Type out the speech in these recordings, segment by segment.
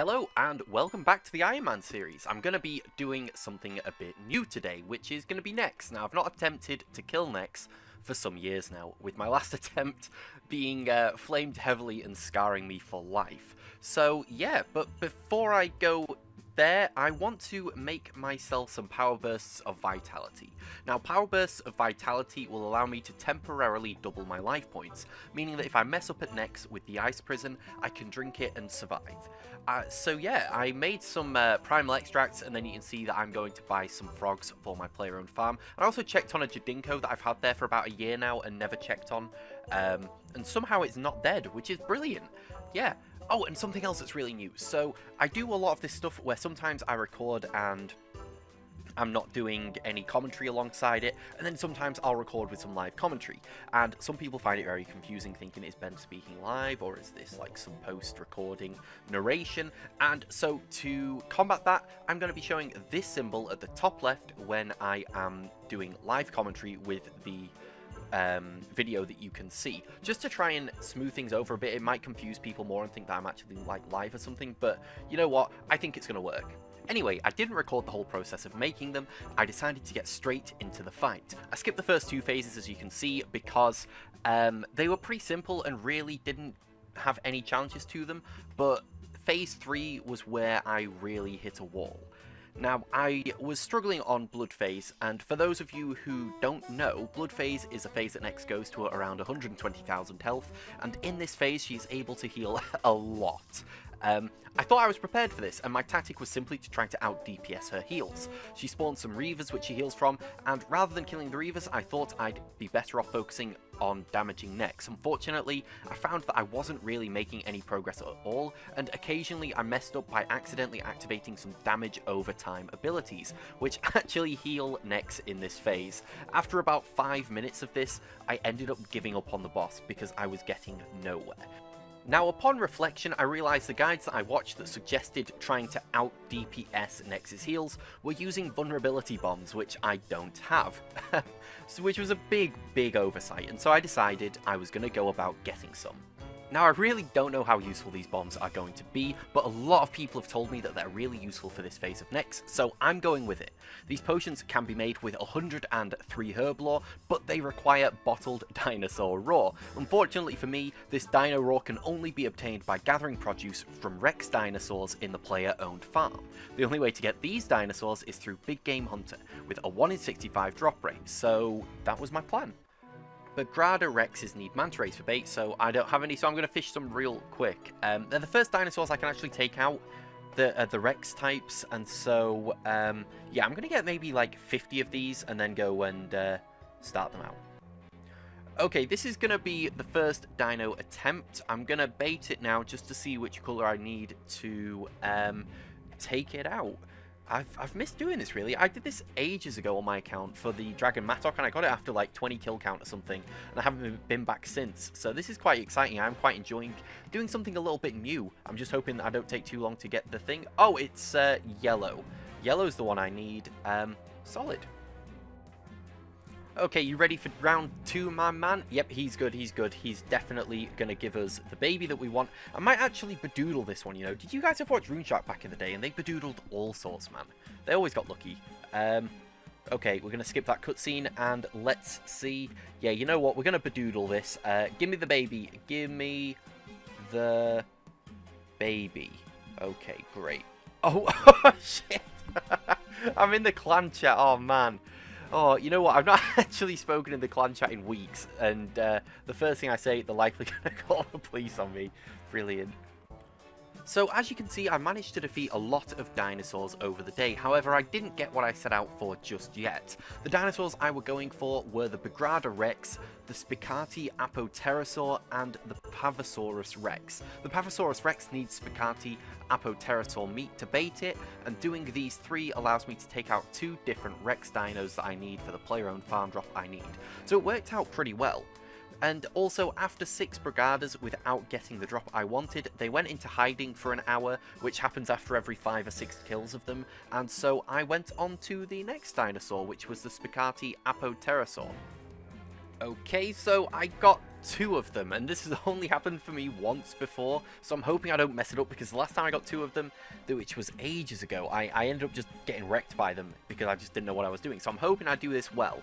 Hello and welcome back to the Ironman series. I'm going to be doing something a bit new today, which is going to be Nex. Now, I've not attempted to kill Nex for some years now, with my last attempt being flamed heavily and scarring me for life. So yeah, but before I go there, I want to make myself some power bursts of vitality. Now, power bursts of vitality will allow me to temporarily double my life points, meaning that if I mess up at Nex with the ice prison, I can drink it and survive. So yeah, I made some primal extracts, and then you can see that I'm going to buy some frogs for my player-owned farm. I also checked on a Jadinko that I've had there for about a year now and never checked on, and somehow it's not dead, which is brilliant. Yeah. Oh, and something else that's really new. So I do a lot of this stuff where sometimes I record and I'm not doing any commentary alongside it, and then sometimes I'll record with some live commentary. And some people find it very confusing, thinking, is Ben speaking live, or is this like some post-recording narration? And so to combat that, I'm going to be showing this symbol at the top left when I am doing live commentary with the video that you can see, just to try and smooth things over a bit. It might confuse people more and think that I'm actually like live or something, but you know what, I think it's gonna work. Anyway, I didn't record the whole process of making them. I decided to get straight into the fight. I skipped the first two phases, as you can see, because they were pretty simple and really didn't have any challenges to them, but phase 3 was where I really hit a wall. Now, I was struggling on Blood Phase, and for those of you who don't know, Blood Phase is a phase that Nex goes to at around 120,000 health, and in this phase she is able to heal a lot. I thought I was prepared for this, and my tactic was simply to try to out-DPS her heals. She spawned some Reavers which she heals from, and rather than killing the Reavers, I thought I'd be better off focusing on damaging Nex. Unfortunately, I found that I wasn't really making any progress at all, and occasionally I messed up by accidentally activating some damage over time abilities, which actually heal Nex in this phase. After about 5 minutes of this, I ended up giving up on the boss because I was getting nowhere. Now, upon reflection, I realised the guides that I watched that suggested trying to out-DPS Nex's heals were using vulnerability bombs, which I don't have, which was a big oversight, and so I decided I was going to go about getting some. Now, I really don't know how useful these bombs are going to be, but a lot of people have told me that they're really useful for this phase of Nex, so I'm going with it. These potions can be made with 103 herb lore, but they require bottled dinosaur raw. Unfortunately for me, this dino raw can only be obtained by gathering produce from Rex dinosaurs in the player-owned farm. The only way to get these dinosaurs is through Big Game Hunter, with a 1 in 65 drop rate, so that was my plan. But Grada Rexes need manta rays for bait, so I don't have any, so I'm going to fish some real quick. They're the first dinosaurs I can actually take out, the Rex types, and so, yeah, I'm going to get maybe like 50 of these and then go and start them out. Okay, this is going to be the first dino attempt. I'm going to bait it now just to see which colour I need to take it out. I've missed doing this, really. I did this ages ago on my account for the Dragon Mattock, and I got it after like 20 kill count or something, and I haven't been back since. So this is quite exciting. I'm quite enjoying doing something a little bit new. I'm just hoping that I don't take too long to get the thing. Oh, it's yellow. Yellow's the one I need. Solid. Okay, you ready for round 2, my man? Yep, he's good, he's good. He's definitely going to give us the baby that we want. I might actually bedoodle this one, you know. Did you guys ever watch Runescape back in the day? And they bedoodled all sorts, man. They always got lucky. Okay, we're going to skip that cutscene, and let's see. Yeah, you know what? We're going to bedoodle this. Give me the baby. Give me the baby. Okay, great. Oh, shit. I'm in the clan chat. Oh, man. Oh, you know what? I've not actually spoken in the clan chat in weeks, and the first thing I say, they're likely going to call the police on me. Brilliant. So, as you can see, I managed to defeat a lot of dinosaurs over the day. However, I didn't get what I set out for just yet. The dinosaurs I were going for were the Bigrada Rex, the Spicati Apoterasaur, and the Pavasaurus Rex. The Pavasaurus Rex needs Spicati Apoterasaur meat to bait it, and doing these 3 allows me to take out 2 different Rex dinos that I need for the player-owned farm drop I need. So it worked out pretty well. And also, after 6 Brigadas without getting the drop I wanted, they went into hiding for an hour, which happens after every 5 or 6 kills of them, and so I went on to the next dinosaur, which was the Spicati Apoterasaur. Okay, so I got 2 of them, and this has only happened for me once before, so I'm hoping I don't mess it up, because the last time I got 2 of them, which was ages ago, I ended up just getting wrecked by them because I just didn't know what I was doing. So I'm hoping I do this well,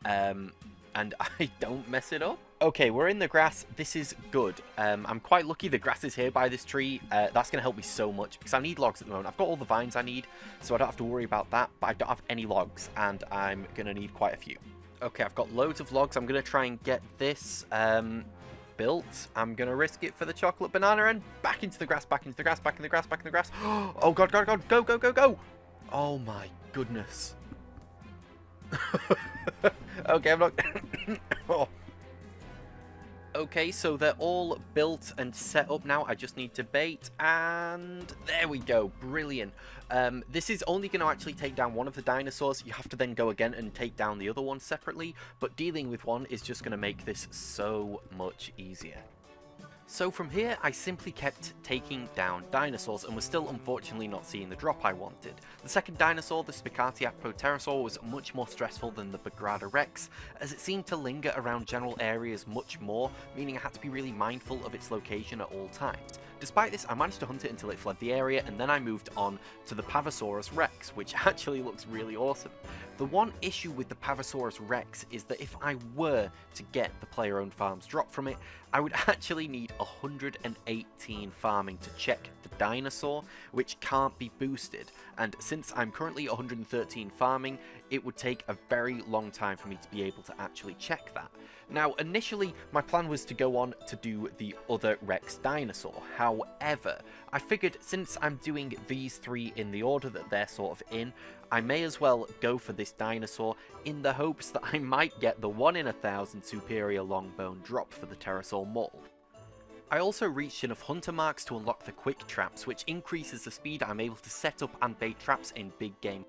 and I don't mess it up. Okay, we're in the grass. This is good. I'm quite lucky the grass is here by this tree. That's going to help me so much because I need logs at the moment. I've got all the vines I need, so I don't have to worry about that, but I don't have any logs, and I'm going to need quite a few. Okay, I've got loads of logs. I'm going to try and get this built. I'm going to risk it for the chocolate banana and back into the grass, back into the grass, back in the grass, back in the grass. Oh, God, God, God. Go, go, go, go. Oh, my goodness. Okay, I'm not... Oh. Okay, so they're all built and set up now. I just need to bait, and there we go. Brilliant. This is only going to actually take down one of the dinosaurs. You have to then go again and take down the other one separately, but dealing with one is just going to make this so much easier. So from here, I simply kept taking down dinosaurs and was still unfortunately not seeing the drop I wanted. The second dinosaur, the Spicatiapterosaur, was much more stressful than the Bagrada Rex, as it seemed to linger around general areas much more, meaning I had to be really mindful of its location at all times. Despite this, I managed to hunt it until it fled the area, and then I moved on to the Pavosaurus Rex, which actually looks really awesome. The one issue with the Pavosaurus Rex is that if I were to get the player-owned farms drop from it, I would actually need 118 farming to check the dinosaur, which can't be boosted, and since I'm currently 113 farming, it would take a very long time for me to be able to actually check that. Now, initially, my plan was to go on to do the other Rex dinosaur. However, I figured since I'm doing these 3 in the order that they're sort of in, I may as well go for this dinosaur in the hopes that I might get the 1 in 1,000 superior longbone drop for the pterosaur mole. I also reached enough hunter marks to unlock the quick traps, which increases the speed I'm able to set up and bait traps in big game.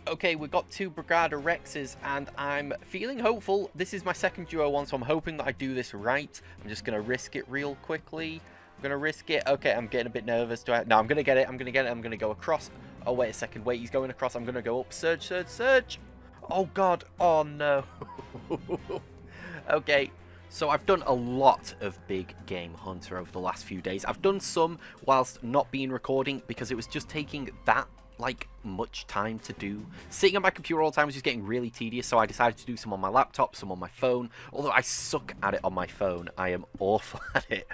Okay, we've got 2 Bagrada Rexes, and I'm feeling hopeful. This is my second duo one, so I'm hoping that I do this right. I'm just going to risk it real quickly. I'm going to risk it. Okay, I'm getting a bit nervous. No, I'm going to get it. I'm going to get it. I'm going to go across. Oh, wait a second. Wait, he's going across. I'm going to go up. Surge, surge, surge. Oh, God. Oh, no. Okay. So I've done a lot of big game hunter over the last few days. I've done some whilst not being recording because it was just taking that much time to do. Sitting on my computer all the time was just getting really tedious, so I decided to do some on my laptop, some on my phone, although I suck at it on my phone. I am awful at it.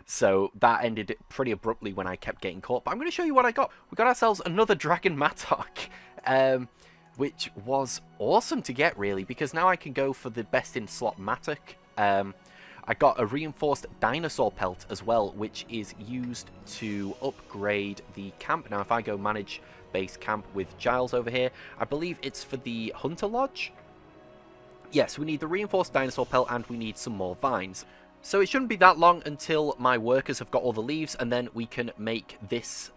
So that ended pretty abruptly when I kept getting caught, but I'm going to show you what I got. We got ourselves another Dragon Mattock, which was awesome to get, really, because now I can go for the best in slot Mattock. I got a reinforced dinosaur pelt as well, which is used to upgrade the camp. Now, if I go manage base camp with Giles over here, I believe it's for the Hunter Lodge. Yes, we need the reinforced dinosaur pelt and we need some more vines. So it shouldn't be that long until my workers have got all the leaves, and then we can make this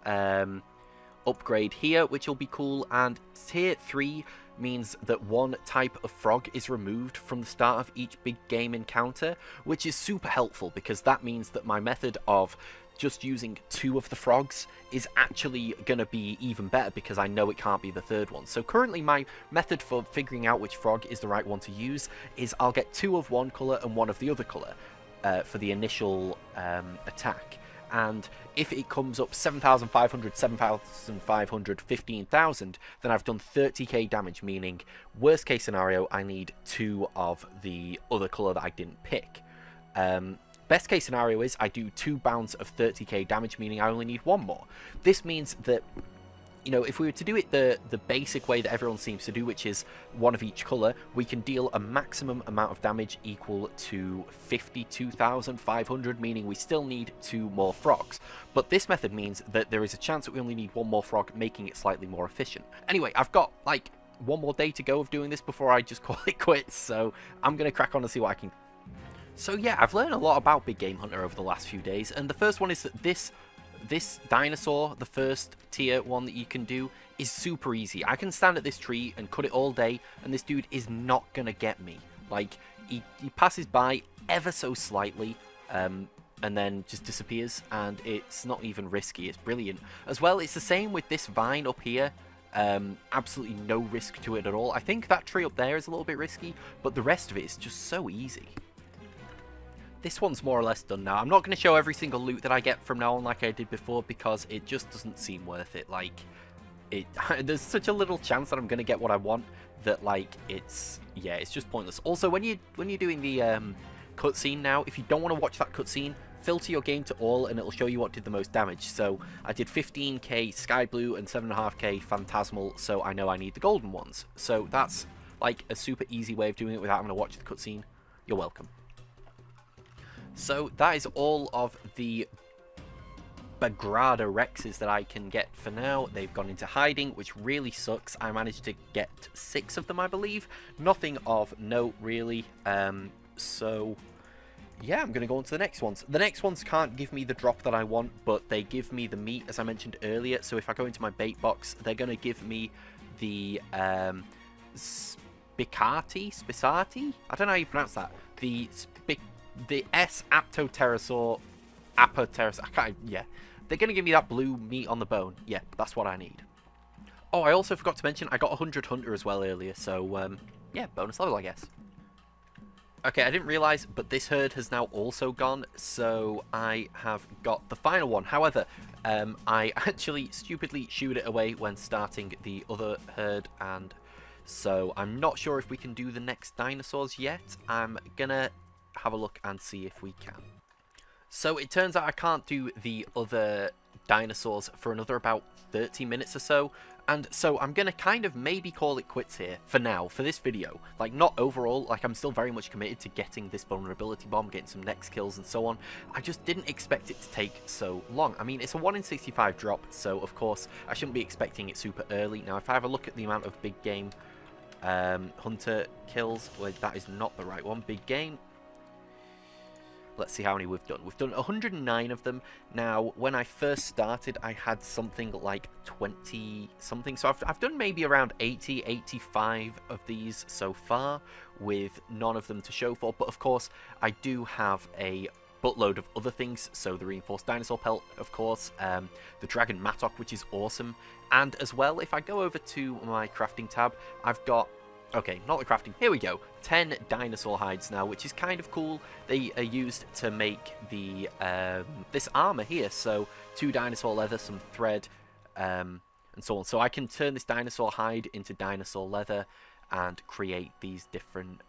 upgrade here, which will be cool. And tier 3 means that 1 type of frog is removed from the start of each big game encounter, which is super helpful because that means that my method of just using 2 of the frogs is actually going to be even better because I know it can't be the 3rd one. So currently my method for figuring out which frog is the right one to use is I'll get 2 of one colour and 1 of the other colour for the initial attack. And if it comes up 7,500, 7,500, 15,000, then I've done 30k damage, meaning worst case scenario, I need 2 of the other colour that I didn't pick. Best case scenario is I do 2 bounds of 30k damage, meaning I only need 1 more. This means that, you know, if we were to do it the basic way that everyone seems to do, which is 1 of each colour, we can deal a maximum amount of damage equal to 52,500, meaning we still need 2 more frogs. But this method means that there is a chance that we only need 1 more frog, making it slightly more efficient. Anyway, I've got, 1 more day to go of doing this before I just call it quits, so I'm going to crack on and see what I can. So yeah, I've learned a lot about Big Game Hunter over the last few days, and the first one is that this dinosaur, the first tier one that you can do, is super easy. I can stand at this tree and cut it all day, and this dude is not gonna get me. He passes by ever so slightly, and then just disappears, and it's not even risky. It's brilliant. As well, it's the same with this vine up here. Absolutely no risk to it at all. I think that tree up there is a little bit risky, but the rest of it is just so easy. this one's more or less done now. I'm not going to show every single loot that I get from now on like I did before, because it just doesn't seem worth it. Like, there's such a little chance that I'm going to get what I want that, like, it's just pointless. Also, when you're doing the cutscene now, if you don't want to watch that cutscene, filter your game to all and it'll show you what did the most damage. So I did 15k Sky Blue and 7.5k Phantasmal, so I know I need the golden ones. So that's like a super easy way of doing it without having to watch the cutscene. You're welcome. So that is all of the Bagrada Rexes that I can get for now. They've gone into hiding, which really sucks. I managed to get 6 of them, I believe. Nothing of note, really. So yeah, I'm going to go on to the next ones. The next ones can't give me the drop that I want, but they give me the meat, as I mentioned earlier. So if I go into my bait box, they're going to give me the Spisati? I don't know how you pronounce that. The S Aptopterosaur, I can't, yeah. They're going to give me that blue meat on the bone. Yeah, that's what I need. Oh, I also forgot to mention, I got 100 Hunter as well earlier, so, yeah, bonus level, I guess. Okay, I didn't realise, but this herd has now also gone, so I have got the final one. However, I actually stupidly shooed it away when starting the other herd, and so I'm not sure if we can do the next dinosaurs yet. I'm gonna have a look and see if we can. So it turns out I can't do the other dinosaurs for another about 30 minutes or so, and so I'm going to kind of maybe call it quits here for now, for this video. Like, not overall, like, I'm still very much committed to getting this vulnerability bomb, getting some next kills and so on. I just didn't expect it to take so long. I mean, it's a 1 in 65 drop, so of course I shouldn't be expecting it super early. Now, if I have a look at the amount of big game hunter kills, well, that is not the right one. Big game. Let's see how many we've done. We've done 109 of them. Now, when I first started, I had something like 20-something. So I've done maybe around 80, 85 of these so far, with none of them to show for. But of course, I do have a buttload of other things. So the reinforced dinosaur pelt, of course, the dragon mattock, which is awesome. And as well, if I go over to my crafting tab, I've got... Okay, not the crafting. Here we go. 10 dinosaur hides now, which is kind of cool. They are used to make the this armor here. So 2 dinosaur leather, some thread, and so on. So I can turn this dinosaur hide into dinosaur leather and create these different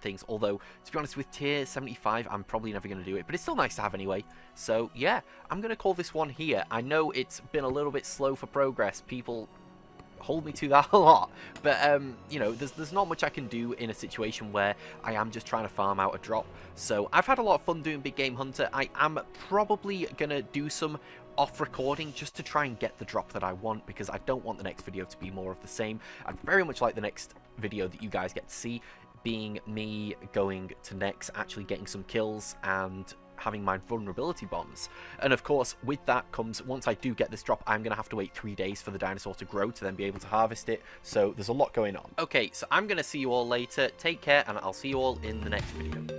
things. Although, to be honest, with tier 75, I'm probably never going to do it. But it's still nice to have anyway. So yeah, I'm going to call this one here. I know it's been a little bit slow for progress. People hold me to that a lot, but you know, there's not much I can do in a situation where I am just trying to farm out a drop. So I've had a lot of fun doing Big Game Hunter. I am probably gonna do some off recording just to try and get the drop that I want, because I don't want the next video to be more of the same. I'd very much like the next video that you guys get to see being me going to Nex, actually getting some kills and having my vulnerability bombs. And of course, with that comes, once I do get this drop, I'm gonna have to wait 3 days for the dinosaur to grow to then be able to harvest it. So there's a lot going on. Okay, so I'm gonna see you all later. Take care, and I'll see you all in the next video.